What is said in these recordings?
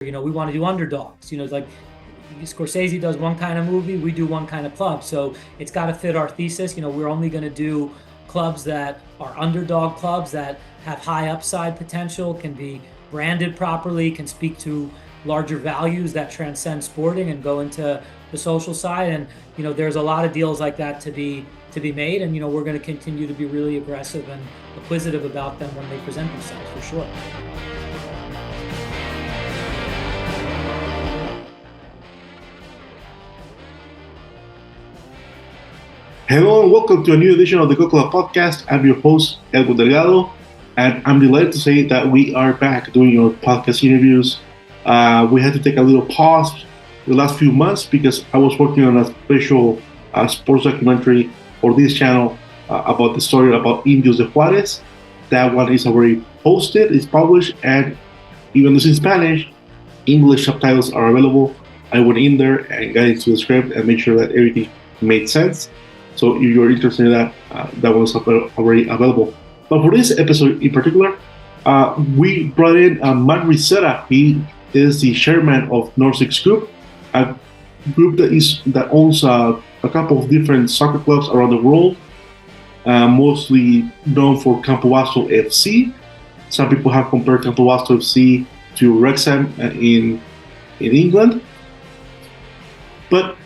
we want to do underdogs. Like Scorsese does one kind of movie, we do one kind of club. So it's got to fit our thesis. We're only going to do clubs that are underdog clubs that have high upside potential, can be branded properly, can speak to larger values that transcend sporting and go into the social side. And there's a lot of deals like that to be made. And we're going to continue to be really aggressive and acquisitive about them when they present themselves, for sure. Hello and welcome to a new edition of the Coca Podcast. I'm your host, Edwin Delgado, and I'm delighted to say that we are back doing our podcast interviews. We had to take a little pause the last few months because I was working on a special sports documentary for this channel about the story about Indios de Juarez. That one is already posted, it's published, and even though it's in Spanish, English subtitles are available. I went in there and got into the script and made sure that everything made sense. So if you're interested in that, that was already available. But for this episode in particular, we brought in Matt Rizzetta. He is the chairman of North Six Group, a group that owns a couple of different soccer clubs around the world, mostly known for Campobasso FC. Some people have compared Campobasso FC to Wrexham in England. But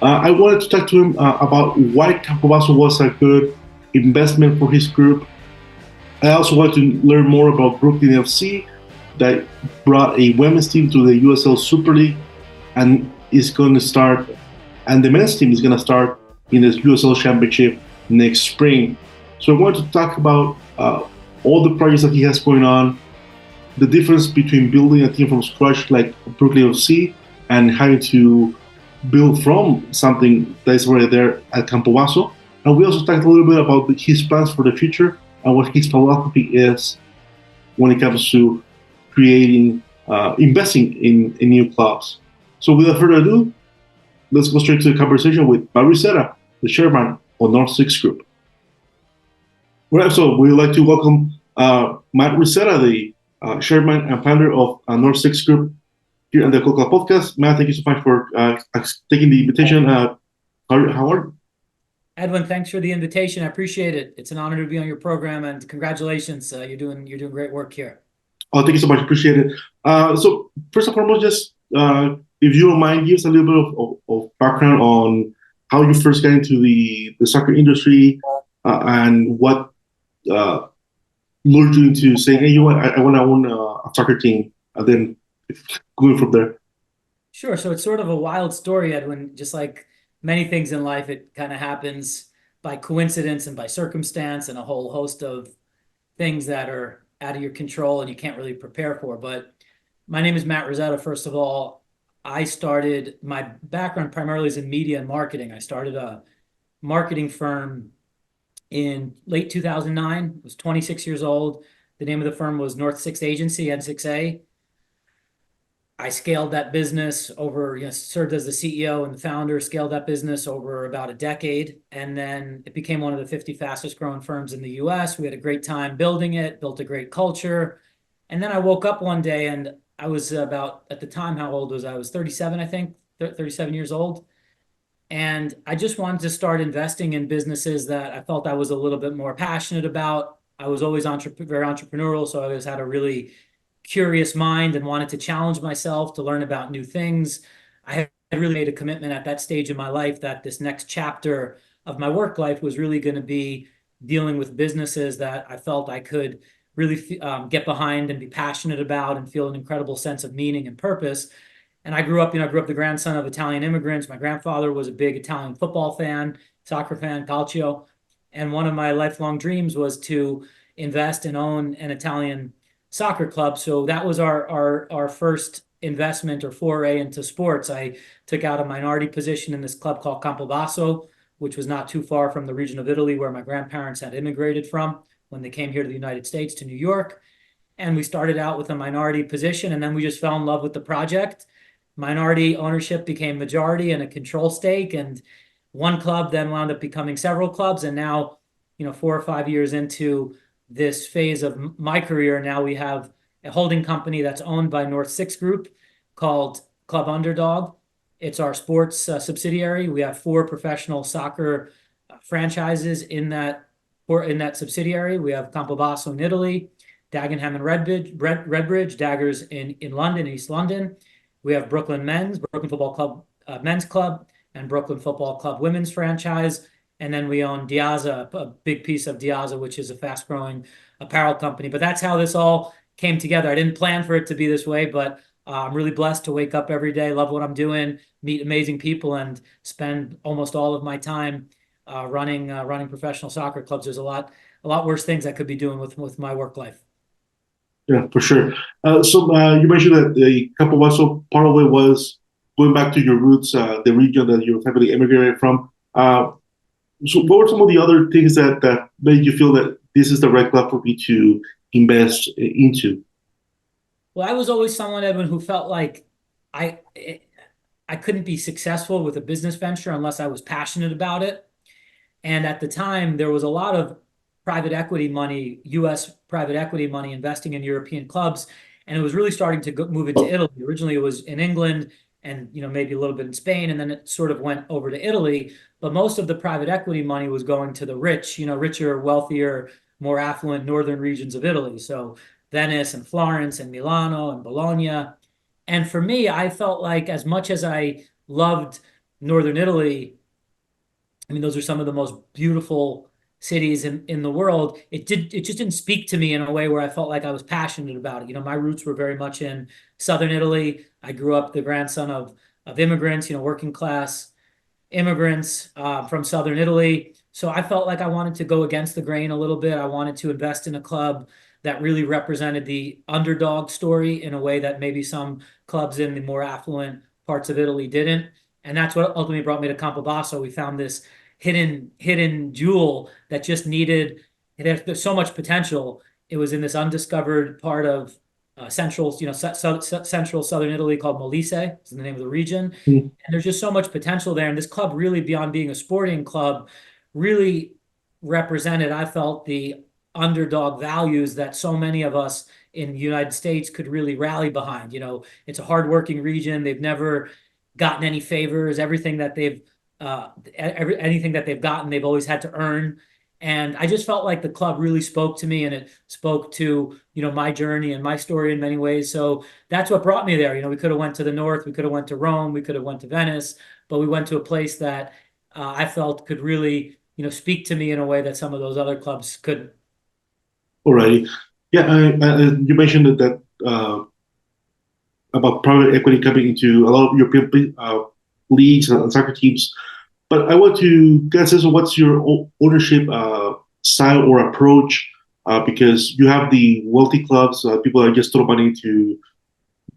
I wanted to talk to him about why Campobasso was a good investment for his group. I also wanted to learn more about Brooklyn FC that brought a women's team to the USL Super League and is going to start, and the men's team is going to start in the USL Championship next spring. So I wanted to talk about all the projects that he has going on, the difference between building a team from scratch like Brooklyn FC and having to build from something that is already there at Campobasso. And we also talked a little bit about his plans for the future and what his philosophy is when it comes to creating, investing in new clubs. So without further ado, let's go straight to the conversation with Matt Rizzetta, the chairman of North Six Group. Well, so we'd like to welcome Matt Rizzetta, the chairman and founder of North Six Group, here on the Coca Podcast. Matt, thank you so much for taking the invitation. How are you? Edwin, thanks for the invitation. I appreciate it. It's an honor to be on your program, and congratulations. You're doing great work here. Oh, thank you so much. Appreciate it. So first and foremost, just if you don't mind, give us a little bit of background on how you first got into the soccer industry and what lured you into saying, hey, I want to own a soccer team, and then going from there. Sure. So it's sort of a wild story, Edwin. Just like many things in life, it kind of happens by coincidence and by circumstance and a whole host of things that are out of your control and you can't really prepare for. But my name is Matt Rizzetta. First of all, my background primarily is in media and marketing. I started a marketing firm in late 2009. I was 26 years old. The name of the firm was North Six Agency, N6A. I scaled that business over, served as the CEO and the founder, scaled that business over about a decade. And then it became one of the 50 fastest growing firms in the US. We had a great time building it, built a great culture. And then I woke up one day and I was about, at the time, how old was I? I was 37, I think, 37 years old. And I just wanted to start investing in businesses that I felt I was a little bit more passionate about. I was always very entrepreneurial, so I always had a really curious mind and wanted to challenge myself to learn about new things. I had really made a commitment at that stage in my life that this next chapter of my work life was really going to be dealing with businesses that I felt I could really get behind and be passionate about and feel an incredible sense of meaning and purpose. And I grew up the grandson of Italian immigrants. My grandfather was a big Italian football fan, soccer fan, calcio. And one of my lifelong dreams was to invest and own an Italian soccer club. So that was our first investment or foray into sports. I took out a minority position in this club called Campobasso, which was not too far from the region of Italy where my grandparents had immigrated from when they came here to the United States, to New York. And we started out with a minority position, and then we just fell in love with the project. Minority ownership became majority and a control stake, and one club then wound up becoming several clubs. And now, 4 or 5 years into this phase of my career, now we have a holding company that's owned by North Six Group, called Club Underdog. It's our sports subsidiary. We have 4 professional soccer franchises in that subsidiary. We have Campobasso in Italy, Dagenham and Redbridge, Daggers in London, East London. We have Brooklyn Football Club men's club, and Brooklyn Football Club women's franchise. And then we own Diaza, a big piece of Diaza, which is a fast-growing apparel company. But that's how this all came together. I didn't plan for it to be this way, but I'm really blessed to wake up every day, love what I'm doing, meet amazing people, and spend almost all of my time running professional soccer clubs. There's a lot worse things I could be doing with my work life. Yeah, for sure. You mentioned that the Campobasso part of it was going back to your roots, the region that your family immigrated from. So what were some of the other things that made you feel that this is the right club for me to invest into? Well, I was always someone, Edwin, who felt like I I couldn't be successful with a business venture unless I was passionate about it. And at the time, there was a lot of private equity money, US private equity money investing in European clubs. And it was really starting to move into Italy. Originally, it was in England and maybe a little bit in Spain, and then it sort of went over to Italy. But most of the private equity money was going to the rich, richer, wealthier, more affluent northern regions of Italy. So Venice and Florence and Milano and Bologna. And for me, I felt like as much as I loved northern Italy, I mean, those are some of the most beautiful cities in the world. It just didn't speak to me in a way where I felt like I was passionate about it. My roots were very much in southern Italy. I grew up the grandson of immigrants, working class immigrants from southern Italy. So I felt like I wanted to go against the grain a little bit. I wanted to invest in a club that really represented the underdog story in a way that maybe some clubs in the more affluent parts of Italy didn't. And that's what ultimately brought me to Campobasso. We found this hidden jewel that just needed, it had so much potential. It was in this undiscovered part of central southern Italy called Molise, is the name of the region. Mm. And there's just so much potential there. And this club really, beyond being a sporting club, really represented, I felt, the underdog values that so many of us in the United States could really rally behind. It's a hardworking region. They've never gotten any favors. Everything that anything that they've gotten, they've always had to earn. And I just felt like the club really spoke to me, and it spoke to, my journey and my story in many ways. So that's what brought me there. We could have went to the north, we could have went to Rome, we could have went to Venice, but we went to a place that I felt could really, speak to me in a way that some of those other clubs couldn't. Alrighty. Yeah, you mentioned that about private equity coming into a lot of European leagues and soccer teams. But I want to get a sense of what's your ownership style or approach, because you have the wealthy clubs, people that just throw money to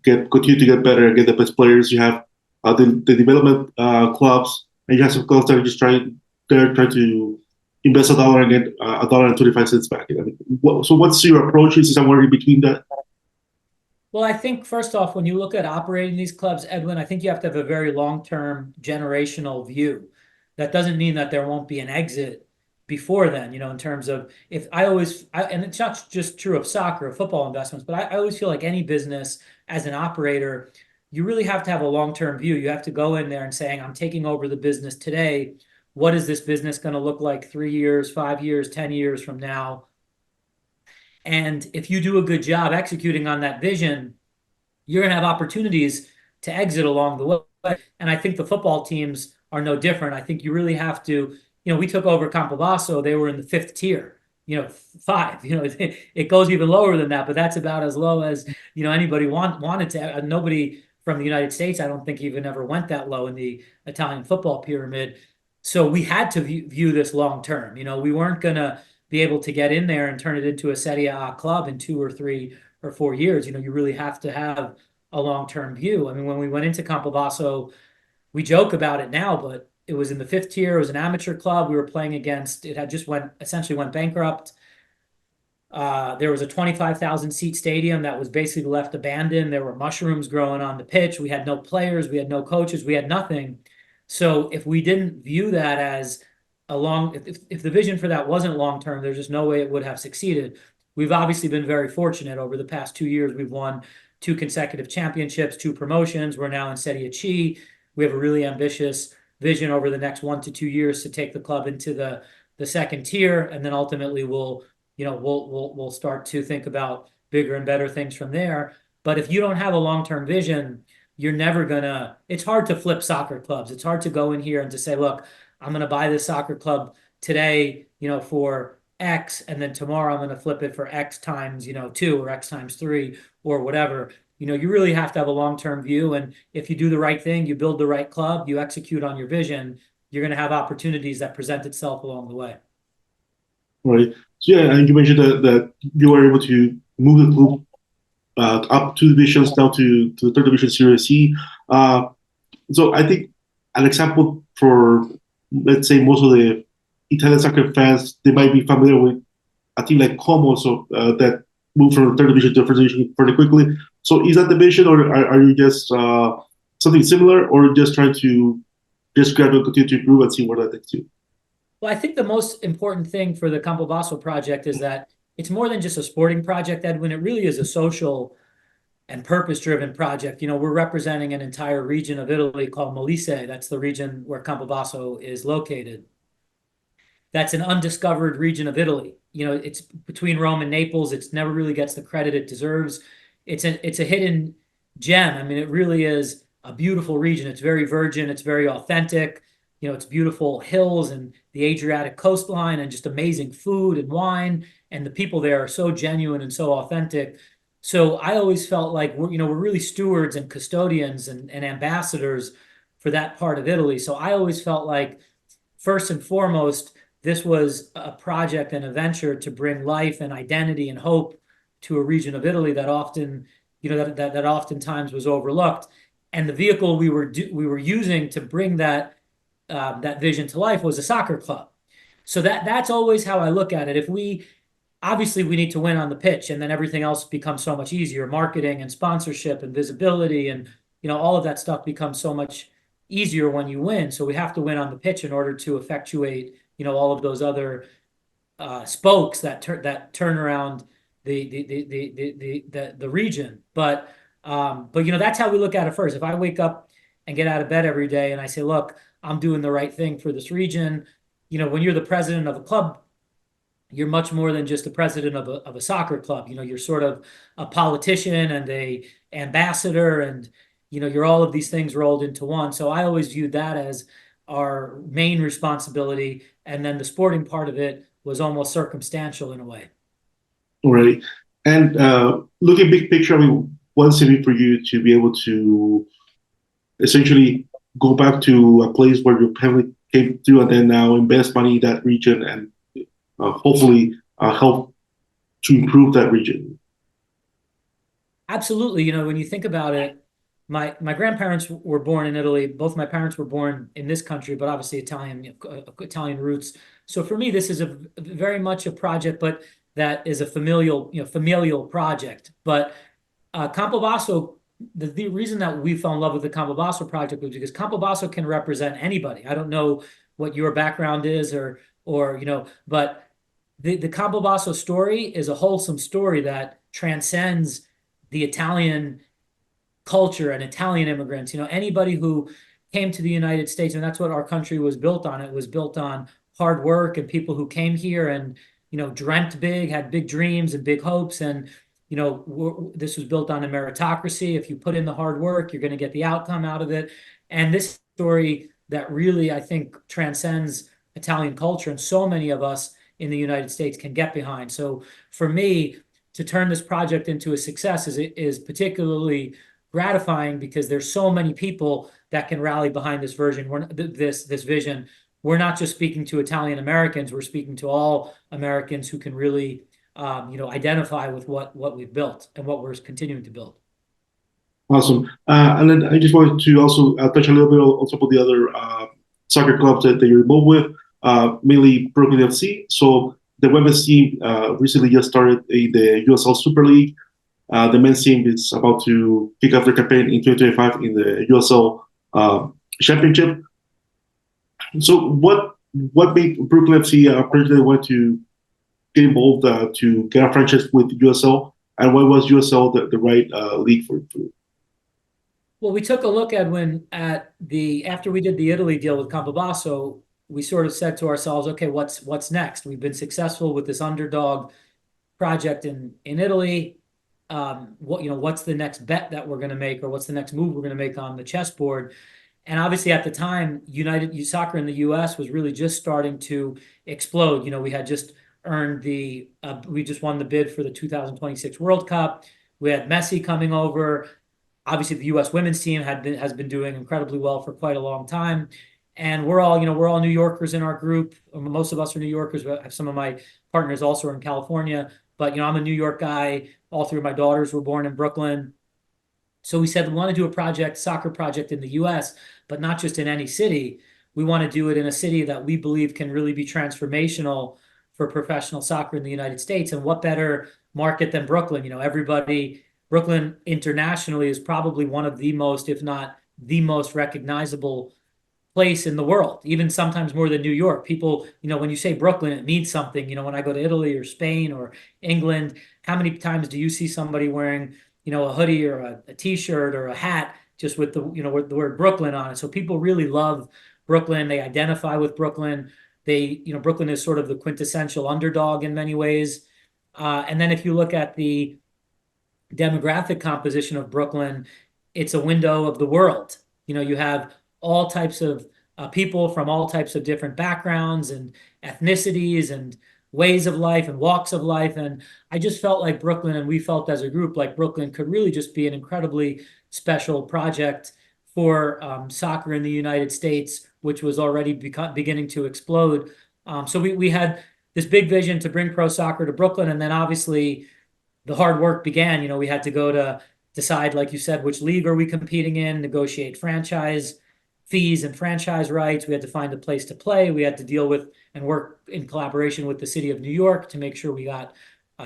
continue to get better, get the best players. You have the development clubs, and you have some clubs that are just trying to invest $1 and get $1.25 back. I mean, so what's your approach? Is somewhere in between that? Well, I think first off, when you look at operating these clubs, Edwin, I think you have to have a very long-term generational view. That doesn't mean that there won't be an exit before then, in terms of and it's not just true of soccer or football investments, but I always feel like any business as an operator, you really have to have a long-term view. You have to go in there and saying, I'm taking over the business today. What is this business going to look like 3 years, 5 years, 10 years from now? And if you do a good job executing on that vision, you're going to have opportunities to exit along the way. And I think the football teams are no different. I think you really have to, we took over Campobasso. They were in the 5th tier, 5, it goes even lower than that, but that's about as low as, anybody wanted to. Nobody from the United States, I don't think even ever went that low in the Italian football pyramid. So we had to view this long term. We weren't going to be able to get in there and turn it into a Serie A club in 2 or 3 or 4 years. You really have to have a long-term view. I mean, when we went into Campobasso, we joke about it now, but it was in the 5th tier. It was an amateur club we were playing against. It had just essentially went bankrupt. There was a 25,000 seat stadium that was basically left abandoned. There were mushrooms growing on the pitch. We had no players. We had no coaches. We had nothing. So if we didn't view that as if the vision for that wasn't long term, there's just no way it would have succeeded. We've obviously been very fortunate over the past 2 years. We've won 2 consecutive championships, 2 promotions. We're now in Serie C. We have a really ambitious vision over the next 1 to 2 years to take the club into the second tier, and then ultimately we'll start to think about bigger and better things from there. But if you don't have a long-term vision, you're never gonna. It's hard to flip soccer clubs. It's hard to go in here and to say, look, I'm gonna buy this soccer club today, for X, and then tomorrow I'm gonna flip it for X times, 2 or X times 3 or whatever. You really have to have a long-term view, and if you do the right thing, you build the right club, you execute on your vision, you're going to have opportunities that present itself along the way. Right. So yeah, and you mentioned that you were able to move the club up 2 divisions down to the third division Serie C. So I think an example for, let's say, most of the Italian soccer fans, they might be familiar with a team like Como, so that moved from the third division to the first division fairly quickly. So is that the vision, or are you just something similar, or just trying to just gradually continue to improve and see where that takes you? Well, I think the most important thing for the Campobasso project is that it's more than just a sporting project, Edwin. It really is a social and purpose-driven project. We're representing an entire region of Italy called Molise. That's the region where Campobasso is located. That's an undiscovered region of Italy. It's between Rome and Naples. It never really gets the credit it deserves. It's a hidden gem. I mean, it really is a beautiful region. It's very virgin. It's very authentic. It's beautiful hills and the Adriatic coastline and just amazing food and wine. And the people there are so genuine and so authentic. So I always felt like we're really stewards and custodians and ambassadors for that part of Italy. So I always felt like, first and foremost, this was a project and a venture to bring life and identity and hope to a region of Italy that often, that oftentimes was overlooked. And the vehicle we were using to bring that vision to life was a soccer club. So that's always how I look at it. Obviously we need to win on the pitch, and then everything else becomes so much easier. Marketing and sponsorship and visibility and all of that stuff becomes so much easier when you win. So we have to win on the pitch in order to effectuate all of those other spokes that turn around the region. But that's how we look at it first. If I wake up and get out of bed every day and I say, look, I'm doing the right thing for this region. When you're the president of a club, you're much more than just the president of a soccer club. You're sort of a politician and a ambassador, and you're all of these things rolled into one. So I always viewed that as our main responsibility, and then the sporting part of it was almost circumstantial in a way. Right. And looking big picture, I mean, what's it mean for you to be able to essentially go back to a place where your family came through and then now invest money in that region and hopefully help to improve that region? Absolutely. When you think about it, my grandparents were born in Italy. Both my parents were born in this country, but obviously Italian roots. So for me, this is a very much a project, but that is a familial project. But Campobasso, the reason that we fell in love with the Campobasso project was because Campobasso can represent anybody. I don't know what your background is or but the Campobasso story is a wholesome story that transcends the Italian culture and Italian immigrants. Anybody who came to the United States, and that's what our country was built on. It was built on hard work and people who came here and dreamt big, had big dreams and big hopes, and this was built on a meritocracy. If you put in the hard work, you're going to get the outcome out of it. And this story that really, I think, transcends Italian culture, and so many of us in the United States can get behind. So for me, to turn this project into a success is particularly gratifying because there's so many people that can rally behind this vision. We're not just speaking to Italian Americans, we're speaking to all Americans who can really identify with what we've built and what we're continuing to build. Awesome. And then I just wanted to also touch a little bit on some of the other soccer clubs that you're involved with, mainly Brooklyn FC. So the women's team recently just started in the USL Super League. The men's team is about to kick off their campaign in 2025 in the USL Championship. So what made Brooklyn FC particularly want to get involved to get a franchise with USL? and why was USL the right league for? Well, we took a look, Edwin, at after we did the Italy deal with Campobasso, we sort of said to ourselves, okay, what's next? We've been successful with this underdog project in Italy. What's the next bet that we're going to make, or what's the next move we're going to make on the chessboard? And obviously at the time, United Soccer in the US was really just starting to explode. We had just we just won the bid for the 2026 World Cup. We had Messi coming over. Obviously, the U.S. women's team has been doing incredibly well for quite a long time. And we're all New Yorkers in our group. Most of us are New Yorkers. Some of my partners also are in California. But, I'm a New York guy. All three of my daughters were born in Brooklyn. So we said we want to do a soccer project in the U.S., but not just in any city. We want to do it in a city that we believe can really be transformational for professional soccer in the United States. And what better market than Brooklyn? Brooklyn internationally is probably one of the most, if not the most recognizable place in the world, even sometimes more than New York. People, when you say Brooklyn, it means something. When I go to Italy or Spain or England, how many times do you see somebody wearing, a hoodie or a t-shirt or a hat just with with the word Brooklyn on it? So people really love Brooklyn. They identify with Brooklyn. Brooklyn is sort of the quintessential underdog in many ways. And then if you look at the demographic composition of Brooklyn, it's a window of the world. You have all types of people from all types of different backgrounds and ethnicities and ways of life and walks of life. And I just felt like Brooklyn, and we felt as a group like Brooklyn could really just be an incredibly special project for soccer in the United States, which was already beginning to explode. So we had this big vision to bring pro soccer to Brooklyn, and then obviously the hard work began. We had to go to decide, like you said, which league are we competing in, negotiate franchise fees and franchise rights. We had to find a place to play. We had to deal with and work in collaboration with the city of New York to make sure we got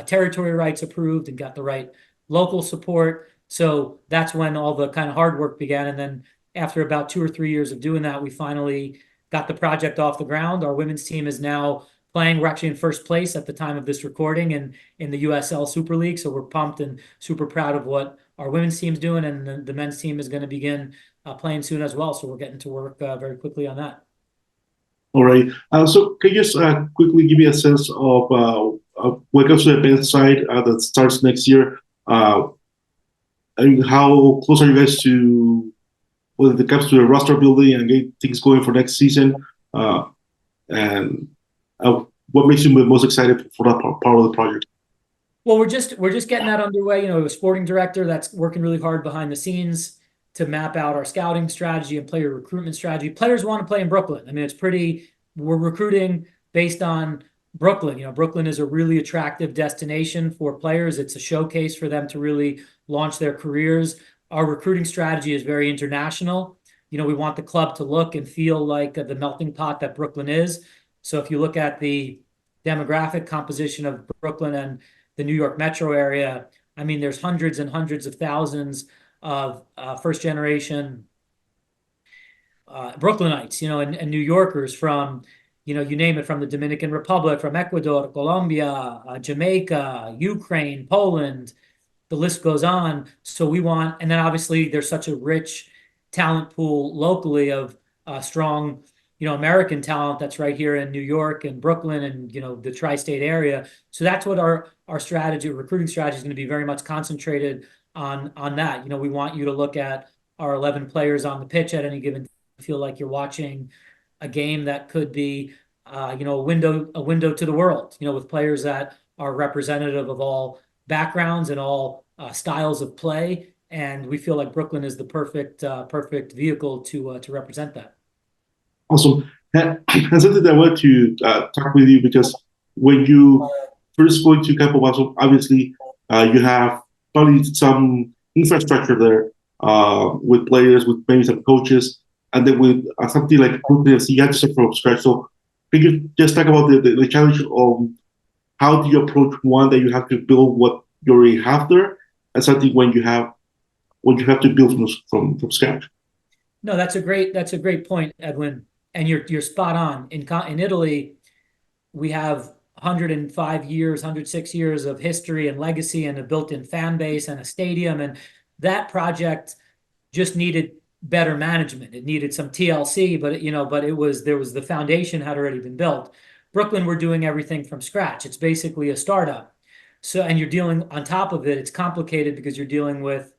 territory rights approved and got the right local support. So that's when all the kind of hard work began. And then after about 2 or 3 years of doing that, we finally got the project off the ground. Our women's team is now playing. We're actually in first place at the time of this recording and in the USL Super League. So we're pumped and super proud of what our women's team's doing. And the men's team is going to begin playing soon as well. So we're getting to work very quickly on that. All right. So can you just quickly give me a sense of when it comes to the event side that starts next year? How close are you guys to when it comes to the roster building and getting things going for next season? And what makes you most excited for that part of the project? Well, we're just getting that underway. A sporting director that's working really hard behind the scenes to map out our scouting strategy and player recruitment strategy. Players want to play in Brooklyn. I mean, we're recruiting based on Brooklyn. Brooklyn is a really attractive destination for players. It's a showcase for them to really launch their careers. Our recruiting strategy is very international. We want the club to look and feel like the melting pot that Brooklyn is. So if you look at the demographic composition of Brooklyn and the New York metro area, I mean, there's hundreds and hundreds of thousands of first generation Brooklynites, and New Yorkers from, you name it, from the Dominican Republic, from Ecuador, Colombia, Jamaica, Ukraine, Poland, the list goes on. So and then obviously there's such a rich talent pool locally of strong, American talent that's right here in New York and Brooklyn and, the tri-state area. So that's what our recruiting strategy is going to be, very much concentrated on that. We want you to look at our 11 players on the pitch at any given, feel like you're watching a game that could be, a window to the world, with players that are representative of all backgrounds and all styles of play. And we feel like Brooklyn is the perfect vehicle to represent that. Awesome. And something that I want to talk with you, because when you first go to Campobasso, obviously you have probably some infrastructure there with players, with maybe some coaches, and then with something like Brooklyn FC, you have to start from scratch. So can you just talk about the challenge of how do you approach one that you have to build what you already have there, and something when you have to build from scratch? No, that's a great point, Edwin. And you're spot on. In Italy, we have 105 years, 106 years of history and legacy and a built-in fan base and a stadium. And that project just needed better management. It needed some TLC, but there was the foundation had already been built. Brooklyn, we're doing everything from scratch. It's basically a startup. So, and you're dealing on top of it, it's complicated because you're dealing with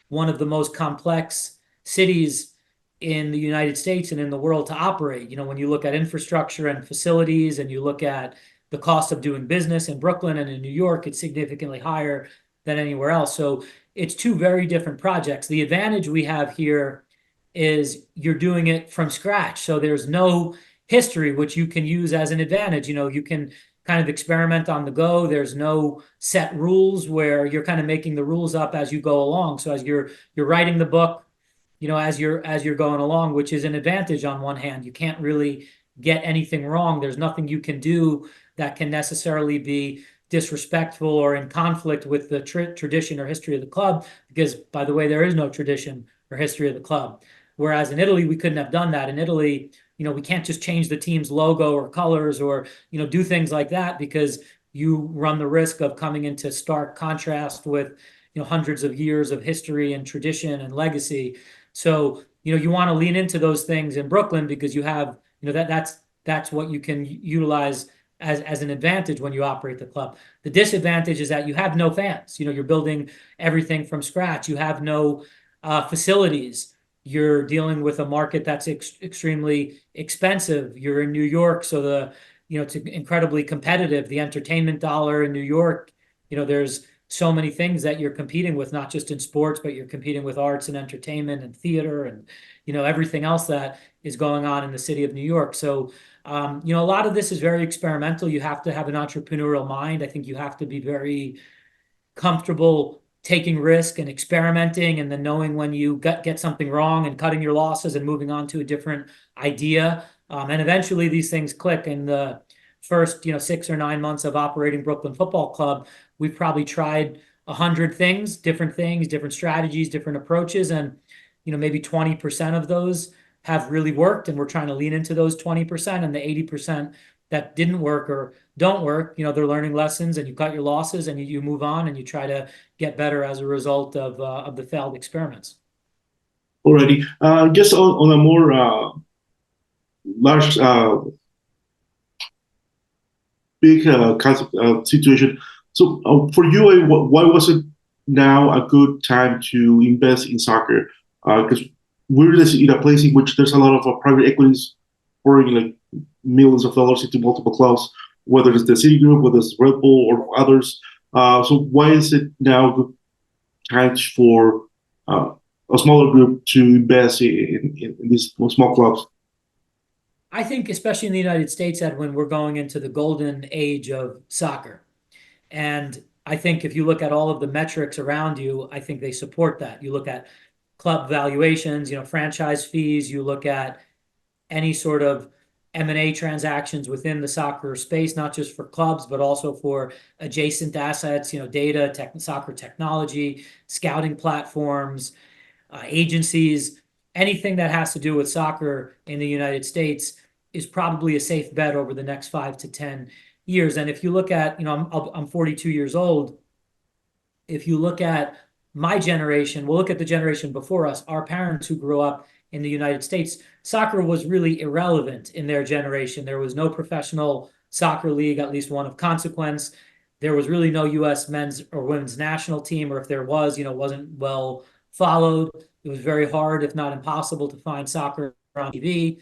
one of the most complex cities in the United States and in the world to operate. When you look at infrastructure and facilities and you look at the cost of doing business in Brooklyn and in New York, it's significantly higher than anywhere else. So it's two very different projects. The advantage we have here is you're doing it from scratch. So there's no history, which you can use as an advantage. You can kind of experiment on the go. There's no set rules where you're kind of making the rules up as you go along. So as you're writing the book, as you're going along, which is an advantage on one hand. You can't really get anything wrong. There's nothing you can do that can necessarily be disrespectful or in conflict with the tradition or history of the club, because, by the way, there is no tradition or history of the club. Whereas in Italy, we couldn't have done that. In Italy, we can't just change the team's logo or colors or, do things like that, because you run the risk of coming into stark contrast with, hundreds of years of history and tradition and legacy. So, you want to lean into those things in Brooklyn because you have, that's what you can utilize as an advantage when you operate the club. The disadvantage is that you have no fans. You're building everything from scratch. You have no facilities. You're dealing with a market that's extremely expensive. You're in New York, so it's incredibly competitive. The entertainment dollar in New York, there's so many things that you're competing with, not just in sports, but you're competing with arts and entertainment and theater and, everything else that is going on in the city of New York. So, a lot of this is very experimental. You have to have an entrepreneurial mind. I think you have to be very comfortable taking risk and experimenting, and then knowing when you get something wrong and cutting your losses and moving on to a different idea. And eventually these things click. In the first, 6 or 9 months of operating Brooklyn Football Club, we've probably tried 100 things, different strategies, different approaches. And, maybe 20% of those have really worked. And we're trying to lean into those 20%, and the 80% that didn't work or don't work, they're learning lessons, and you cut your losses and you move on and you try to get better as a result of the failed experiments. Already, just on a more large, big concept, situation. So for you, why was it now a good time to invest in soccer? Because we're in a place in which there's a lot of private equities pouring like millions of dollars into multiple clubs, whether it's the City Group, whether it's Red Bull or others. So why is it now a good time for a smaller group to invest in these small clubs? I think, especially in the United States, Edwin, we're going into the golden age of soccer. And I think if you look at all of the metrics around you, I think they support that. You look at club valuations, franchise fees, you look at any sort of M&A transactions within the soccer space, not just for clubs, but also for adjacent assets, data, soccer technology, scouting platforms, agencies. Anything that has to do with soccer in the United States is probably a safe bet over the next 5 to 10 years. And if you look at, I'm 42 years old. If you look at my generation, we'll look at the generation before us, our parents who grew up in the United States, soccer was really irrelevant in their generation. There was no professional soccer league, at least one of consequence. There was really no U.S. men's or women's national team, or if there was, wasn't well followed. It was very hard, if not impossible, to find soccer on TV.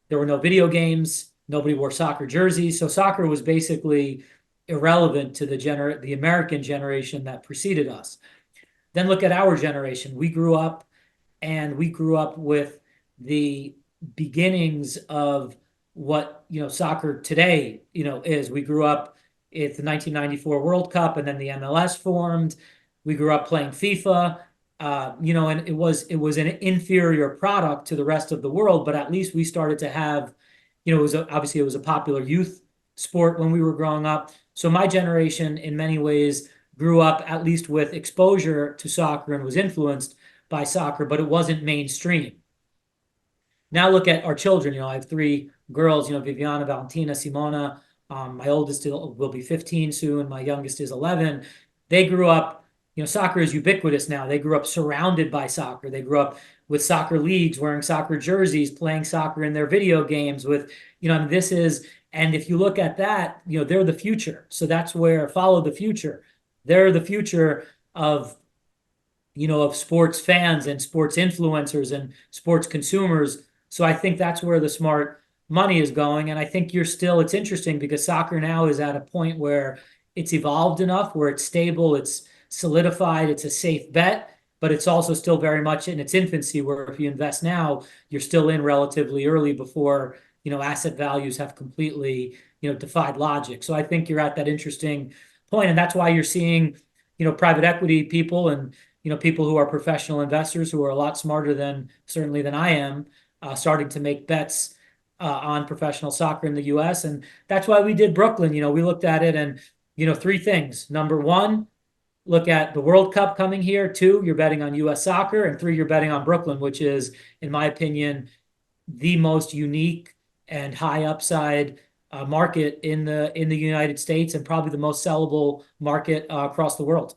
There were no video games. Nobody wore soccer jerseys. So soccer was basically irrelevant to the American generation that preceded us. Then look at our generation. We grew up with the beginnings of what, soccer today, is. We grew up at the 1994 World Cup, and then the MLS formed. We grew up playing FIFA. And it was an inferior product to the rest of the world, but at least we started to have, obviously it was a popular youth sport when we were growing up. So my generation, in many ways, grew up at least with exposure to soccer and was influenced by soccer, but it wasn't mainstream. Now look at our children. I have 3 girls, Viviana, Valentina, Simona, My oldest will be 15 soon. My youngest is 11. They grew up, soccer is ubiquitous now. They grew up surrounded by soccer. They grew up with soccer leagues, wearing soccer jerseys, playing soccer in their video games with, I mean, and if you look at that, they're the future. So that's where follow the future. They're the future of of sports fans and sports influencers and sports consumers. So I think that's where the smart money is going. And I think it's interesting because soccer now is at a point where it's evolved enough, where it's stable, it's solidified, it's a safe bet, but it's also still very much in its infancy, where if you invest now, you're still in relatively early before, asset values have completely, defied logic. So I think you're at that interesting point, and that's why you're seeing, private equity people and people who are professional investors who are a lot smarter certainly than I am, starting to make bets on professional soccer in the US. And that's why we did Brooklyn. We looked at it and, three things. Number one, look at the World Cup coming here. Two, you're betting on US soccer. And three, you're betting on Brooklyn, which is, in my opinion, the most unique and high upside market in the United States, and probably the most sellable market across the world.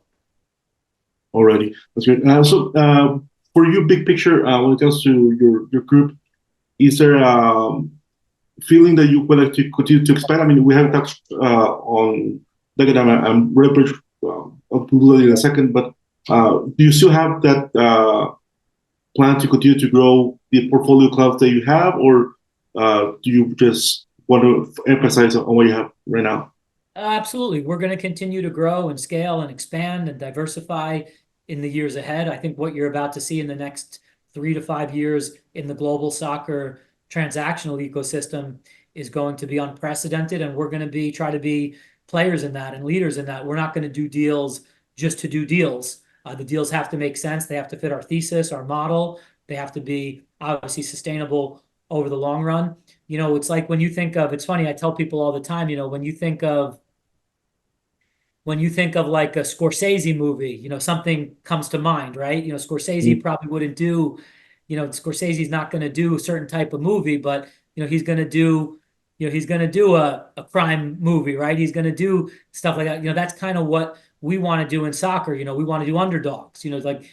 Already. That's great. For you, big picture, when it comes to your group, is there a feeling that you would like to continue to expand? I mean, we haven't touched on Dagenham and Redbridge. I'll do it in a second, but do you still have that plan to continue to grow the portfolio clubs that you have, or do you just want to emphasize on what you have right now? Absolutely. We're going to continue to grow and scale and expand and diversify in the years ahead. I think what you're about to see in the next 3 to 5 years in the global soccer transactional ecosystem is going to be unprecedented, and we're going to try to be players in that and leaders in that. We're not going to do deals just to do deals. The deals have to make sense. They have to fit our thesis, our model. They have to be obviously sustainable over the long run. It's like when you think of, it's funny, I tell people all the time, when you think of like a Scorsese movie, something comes to mind, right? Scorsese probably wouldn't do, Scorsese's not going to do a certain type of movie, but he's going to do, a crime movie, right? He's going to do stuff like that. That's kind of what we want to do in soccer. We want to do underdogs. Like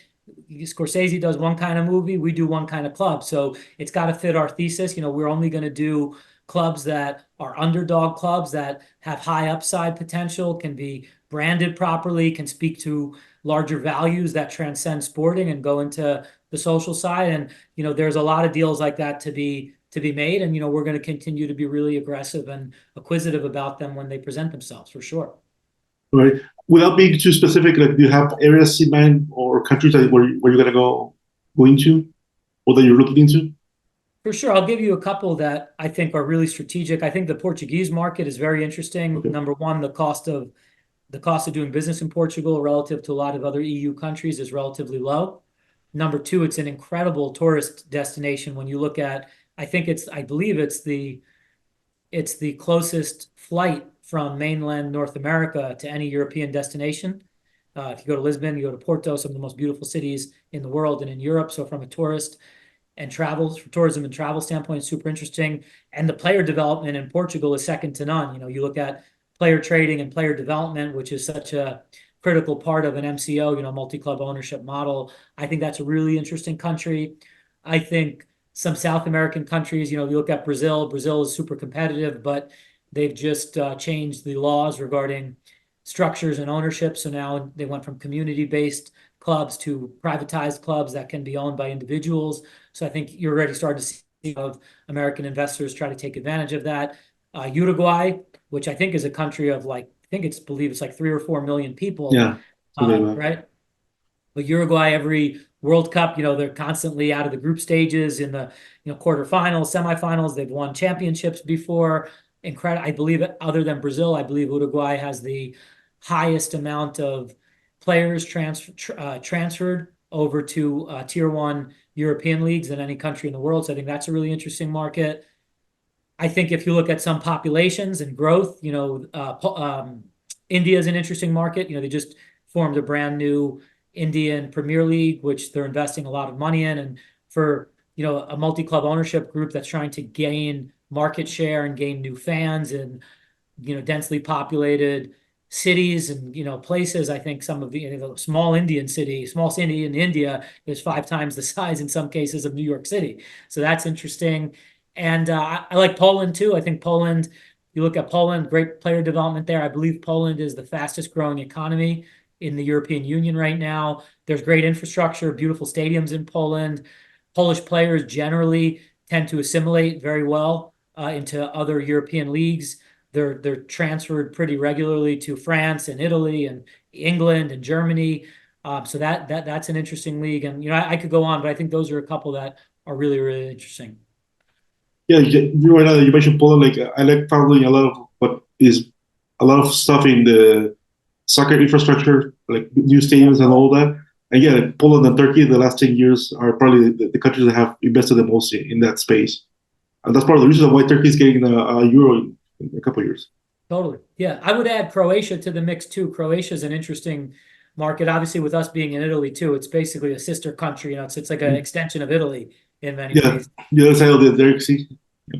Scorsese does one kind of movie, we do one kind of club. So it's got to fit our thesis. We're only going to do clubs that are underdog clubs that have high upside potential, can be branded properly, can speak to larger values that transcend sporting and go into the social side. And, there's a lot of deals like that to be made. And, we're going to continue to be really aggressive and acquisitive about them when they present themselves, for sure. Right. Without being too specific, like, do you have areas in mind or countries where you're going to go into, or that you're looking into? For sure. I'll give you a couple that I think are really strategic. I think the Portuguese market is very interesting. Okay. Number one, the cost of doing business in Portugal relative to a lot of other EU countries is relatively low. Number two, it's an incredible tourist destination. When you look at, I believe it's the closest flight from mainland North America to any European destination. If you go to Lisbon, you go to Porto, some of the most beautiful cities in the world and in Europe. So from a tourism and travel standpoint, it's super interesting. And the player development in Portugal is second to none. You look at player trading and player development, which is such a critical part of an MCO, multi-club ownership model. I think that's a really interesting country. I think some South American countries, you look at Brazil. Brazil is super competitive, but they've just changed the laws regarding structures and ownership. So now they went from community-based clubs to privatized clubs that can be owned by individuals. So I think you're already starting to see of American investors try to take advantage of that. Uruguay, which I think is a country of believe it's like 3 or 4 million people. Yeah. Right. But Uruguay, every World Cup, they're constantly out of the group stages in the, quarterfinals, semifinals. They've won championships before. Incredible. I believe, other than Brazil, I believe Uruguay has the highest amount of players transferred over to tier 1 European leagues than any country in the world. So I think that's a really interesting market. I think if you look at some populations and growth, India is an interesting market. They just formed a brand new Indian Premier League, which they're investing a lot of money in. And for, a multi-club ownership group that's trying to gain market share and gain new fans in densely populated cities and places. I think some of the small city in India is 5 times the size in some cases of New York City. So that's interesting. And I like Poland too. I think Poland, you look at Poland, great player development there. I believe Poland is the fastest growing economy in the European Union right now. There's great infrastructure, beautiful stadiums in Poland. Polish players generally tend to assimilate very well into other European leagues. They're transferred pretty regularly to France and Italy and England and Germany. So that's an interesting league. And I could go on, but I think those are a couple that are really, really interesting. Yeah, you right now that you mentioned Poland, like I like following a lot of what is a lot of stuff in the soccer infrastructure, like new stadiums and all that. And yeah, like Poland and Turkey, the last 10 years are probably the countries that have invested the most in that space, and that's part of the reason why Turkey is getting a Euro in a couple of years. Totally. Yeah. I would add Croatia to the mix too. Croatia is an interesting market. Obviously, with us being in Italy too, it's basically a sister country. It's like an extension of Italy in many Yeah, ways. the other side of the Derek Sea.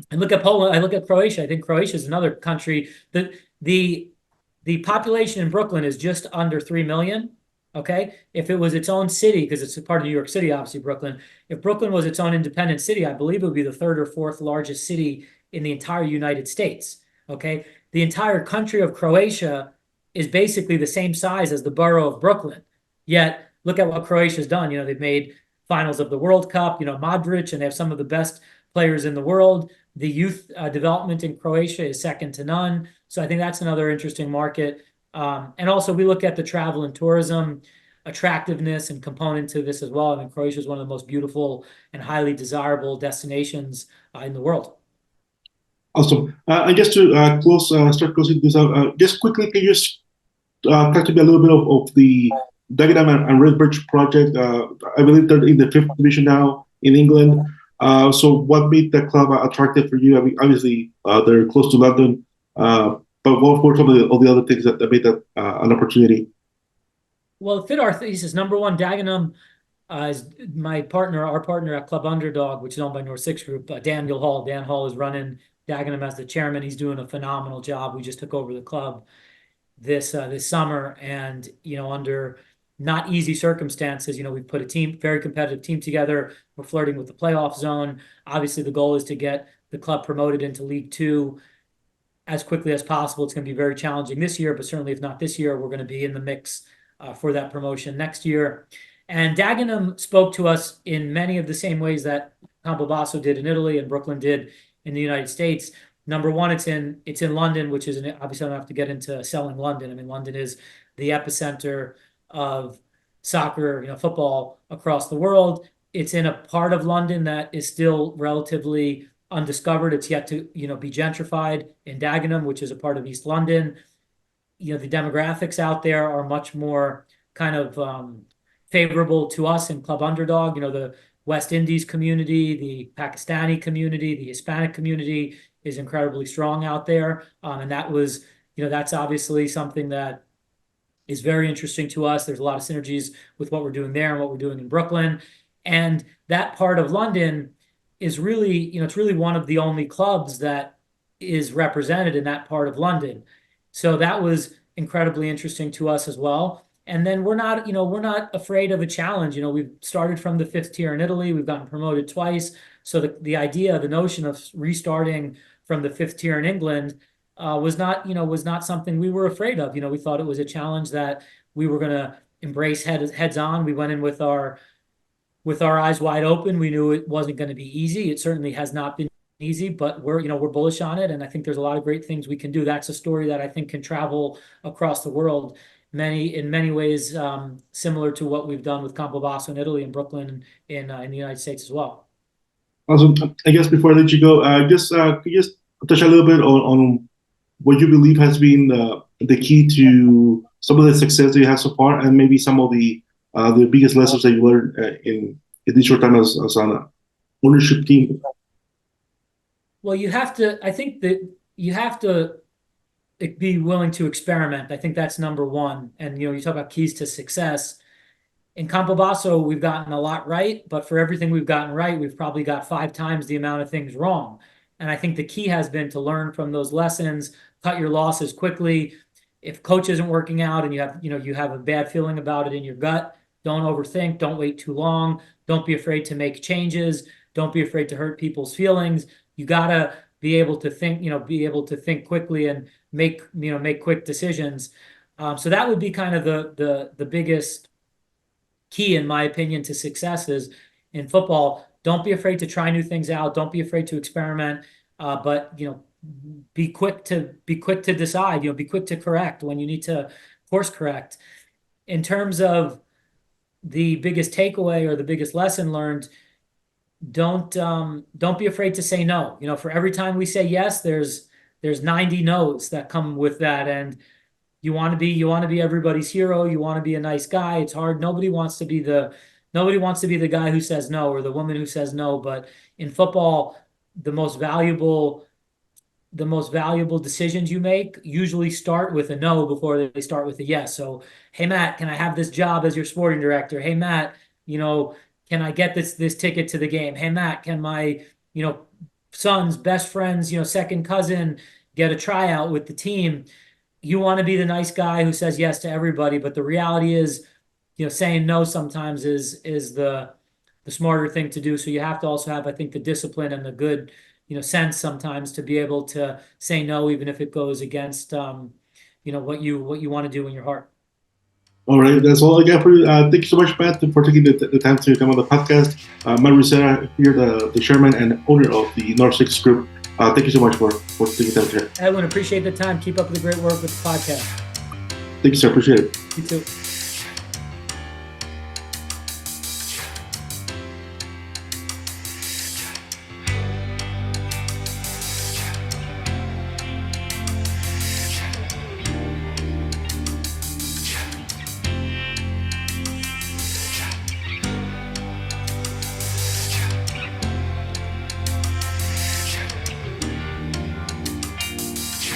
And look at Poland. I look at Croatia. I think Croatia is another country. The the population in Brooklyn is just under 3 million. Okay. If it was its own city, because it's a part of New York City, obviously Brooklyn. If Brooklyn was its own independent city, I believe it would be the third or fourth largest city in the entire United States. Okay. The entire country of Croatia is basically the same size as the borough of Brooklyn. Yet look at what Croatia's done. They've made finals of the World Cup, Modric, and they have some of the best players in the world. The youth development in Croatia is second to none. So I think that's another interesting market. And also we look at the travel and tourism attractiveness and component to this as well. I mean, Croatia is one of the most beautiful and highly desirable destinations in the world. Awesome. I guess to start closing this out, just quickly, can you just talk to me a little bit of the Dagenham and Redbridge project? I believe they're in the fifth division now in England. So what made that club attractive for you? I mean, obviously they're close to London, but what were some of the other things that made that an opportunity? Well, it fit our thesis. Number one, Dagenham is our partner at Club Underdog, which is owned by North Six Group, Daniel Hall. Dan Hall is running Dagenham as the chairman. He's doing a phenomenal job. We just took over the club this summer, and under not easy circumstances. We've put a very competitive team together. We're flirting with the playoff zone. Obviously, the goal is to get the club promoted into League Two as quickly as possible. It's going to be very challenging this year, but certainly if not this year, we're going to be in the mix for that promotion next year. And Dagenham spoke to us in many of the same ways that Campobasso did in Italy and Brooklyn did in the United States. Number one, it's in London, which is obviously I don't have to get into selling London. I mean, London is the epicenter of soccer, football across the world. It's in a part of London that is still relatively undiscovered. It's yet to, be gentrified in Dagenham, which is a part of East London. The demographics out there are much more kind of favorable to us in Club Underdog. The West Indies community, the Pakistani community, the Hispanic community is incredibly strong out there. And that was, that's obviously something that is very interesting to us. There's a lot of synergies with what we're doing there and what we're doing in Brooklyn. And that part of London is really, it's really one of the only clubs that is represented in that part of London. So that was incredibly interesting to us as well. And then we're not afraid of a challenge. We've started from the fifth tier in Italy. We've gotten promoted twice. So the notion of restarting from the fifth tier in England was not something we were afraid of. We thought it was a challenge that we were going to embrace heads on. We went in with our eyes wide open. We knew it wasn't going to be easy. It certainly has not been easy, but we're bullish on it. And I think there's a lot of great things we can do. That's a story that I think can travel across the world in many ways, similar to what we've done with Campobasso in Italy and Brooklyn in the United States as well. Awesome. I guess before I let you go, could you just touch a little bit on what you believe has been the key to some of the success that you have so far, and maybe some of the biggest lessons that you learned in this short time as an ownership team? Well, I think that you have to be willing to experiment. I think that's number one. And, you talk about keys to success. In Campobasso, we've gotten a lot right, but for everything we've gotten right, we've probably got 5 times the amount of things wrong. And I think the key has been to learn from those lessons, cut your losses quickly. If coach isn't working out and you have a bad feeling about it in your gut, don't overthink, don't wait too long, don't be afraid to make changes, don't be afraid to hurt people's feelings. You gotta be able to think quickly and make quick decisions. So that would be kind of the biggest key, in my opinion, to success is in football. Don't be afraid to try new things out. Don't be afraid to experiment. But be quick to decide. Be quick to correct when you need to course correct. In terms of the biggest takeaway or the biggest lesson learned, don't be afraid to say no. For every time we say yes, there's 90 no's that come with that, and you want to be everybody's hero. You want to be a nice guy. It's hard. Nobody wants to be the guy who says no or the woman who says no. But in football, the most valuable decisions you make usually start with a no before they start with a yes. So, hey Matt, can I have this job as your sporting director? Hey Matt, can I get this ticket to the game? Hey Matt, can my son's best friend's second cousin get a tryout with the team? You want to be the nice guy who says yes to everybody, but the reality is, saying no sometimes is the smarter thing to do. So you have to also have, I think, the discipline and the good, sense sometimes to be able to say no, even if it goes against, what you want to do in your heart. All right, that's all I got for you. Thank you so much, Matt, for taking the time to come on the podcast. Matt Rizzetta here, the chairman and owner of the North Six Group. Thank you so much for taking time here. Edwin, appreciate the time. Keep up the great work with the podcast. Thank you, sir. Appreciate it. You too.